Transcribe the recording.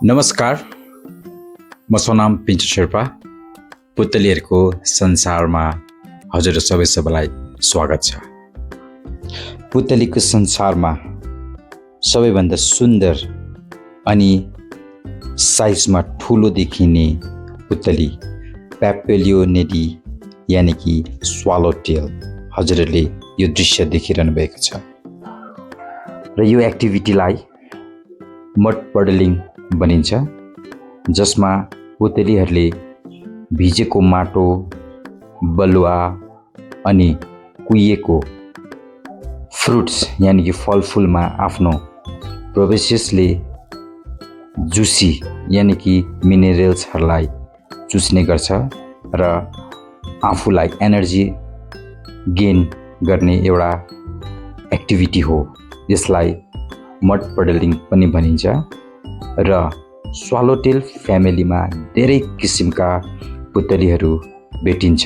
नमस्कार, म सोनाम पिन्चु शेर्पा। पुतलीहरूको संसारमा हजुर सबैलाई स्वागत छ। पुतलीको संसारमा सबैभन्दा सुन्दर अनि साइजमा ठुलो देखिने पुतली प्यापेलियोनेडी यानि कि स्वालो टेल। हजुरहरूले यो दृश्य देखिरहनु भएको छ र यो एक्टिभिटीलाई मड पडलिङ भनिन्छ, जसमा पुतलीहरूले भिजेको माटो, बलुवा अनि कुहिएको फ्रुट्स यानि कि फलफुलमा आफ्नो प्रोभेसियसले जुसी यानि कि मिनरल्सहरूलाई चुस्ने गर्छ र आफूलाई एनर्जी गेन गर्ने एउटा एक्टिभिटी हो। यसलाई मड पडलिङ पनि भनिन्छ र स्वालोटेल फ्यामिलीमा धेरै किसिमका पुतलीहरू भेटिन्छ।